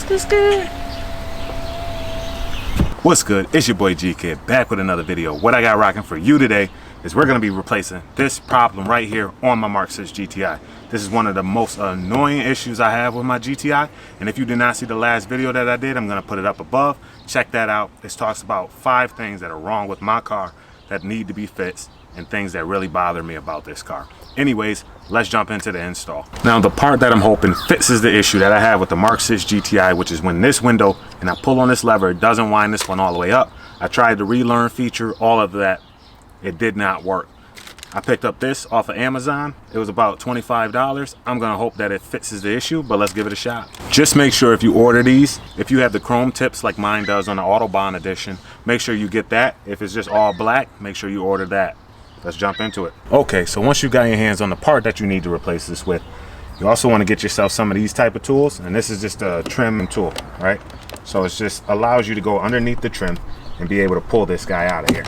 What's good? It's your boy G Kid back with another video. What I got rocking for you today is we're going to be replacing this problem right here on my Mk6 GTI. This is one of the most annoying issues I have with my GTI, and if you did not see the last video that I did, I'm going to put it up above. Check that out. It talks about 5 things that are wrong with my car that need to be fixed and things that really bother me about this car. Anyways, let's jump into the install. Now, the part that I'm hoping fixes the issue that I have with the Mk6 GTI, which is when this window and I pull on this lever, it doesn't wind this one all the way up. I tried the relearn feature, all of that. It did not work. I picked up this off of Amazon. It was about $25. I'm gonna hope that it fixes the issue, but let's give it a shot. Just make sure if you order these, if you have the chrome tips like mine does on the Autobahn edition, make sure you get that. If it's just all black, make sure you order that. Let's jump into it. Okay, so once you got your hands on the part that you need to replace this with, you also want to get yourself some of these type of tools, and this is just a trim tool, right? So it just allows you to go underneath the trim and be able to pull this guy out of here.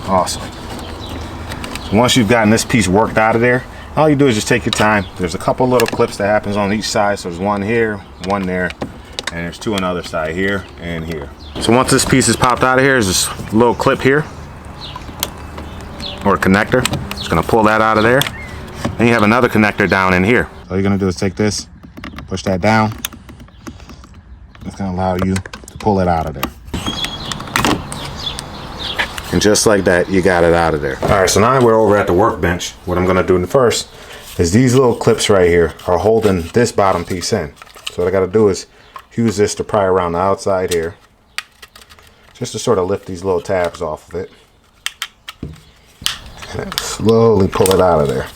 Awesome. So once you've gotten this piece worked out of there, all you do is just take your time. There's a couple little clips that happens on each side. So there's one here, one there, and there's 2 on the other side here and here. So once this piece is popped out of here, there's this little clip here, or a connector. Just gonna pull that out of there. Then you have another connector down in here. All you're gonna do is take this, push that down. It's gonna allow you to pull it out of there. And just like that, you got it out of there. All right, so now we're over at the workbench. What I'm gonna do first is these little clips right here are holding this bottom piece in. So what I gotta do is use this to pry around the outside here, just to sort of lift these little tabs off of it. And slowly pull it out of there.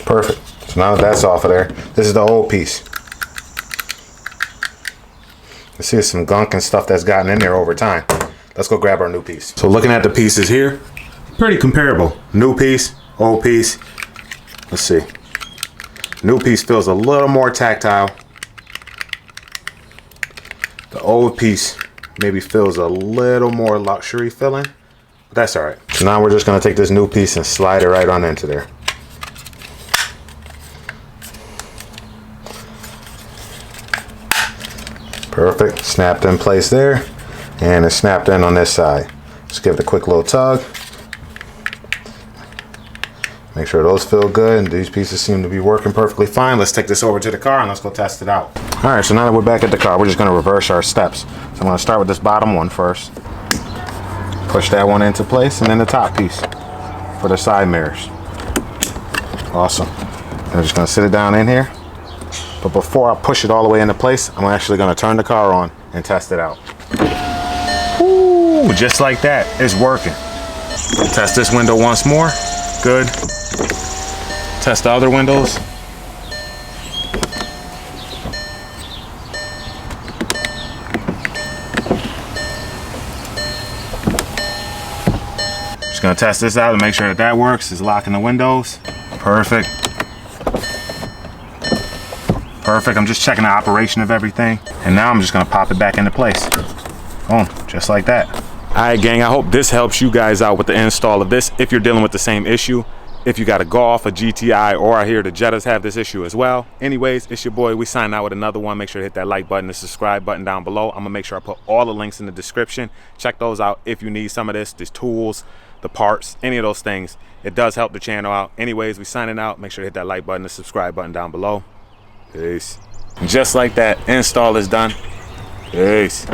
Perfect. So now that that's off of there, this is the old piece. You see some gunk and stuff that's gotten in there over time. Let's go grab our new piece. So looking at the pieces here, pretty comparable. New piece, old piece. Let's see. New piece feels a little more tactile. The old piece maybe feels a little more luxury feeling, but that's all right. So now we're just gonna take this new piece and slide it right on into there. Perfect, snapped in place there, and it's snapped in on this side. Just give it a quick little tug. Make sure those feel good, and these pieces seem to be working perfectly fine. Let's take this over to the car and let's go test it out. All right, so now that we're back at the car, we're just gonna reverse our steps. So I'm gonna start with this bottom one first. Push that one into place, and then the top piece for the side mirrors. Awesome. I'm just gonna sit it down in here. But before I push it all the way into place, I'm actually gonna turn the car on and test it out. Ooh, just like that, it's working. Test this window once more. Good. Test the other windows. Just gonna test this out and make sure that that works. It's locking the windows. Perfect. Perfect. I'm just checking the operation of everything. And now I'm just gonna pop it back into place. Boom, just like that. All right, gang, I hope this helps you guys out with the install of this if you're dealing with the same issue. If you got a Golf, a GTI, or I hear the Jettas have this issue as well. Anyways, it's your boy. We sign out with another one. Make sure to hit that like button, the subscribe button down below. I'm gonna make sure I put all the links in the description. Check those out if you need some of this, these tools, the parts, any of those things. It does help the channel out. Anyways, we signing out. Make sure to hit that like button, the subscribe button down below. Peace. Just like that, install is done. Peace.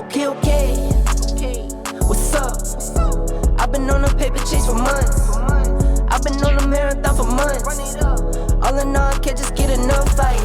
Okay, what's up? I've been on a paper chase for months. I've been on a marathon for months. All in all, I can't just get enough like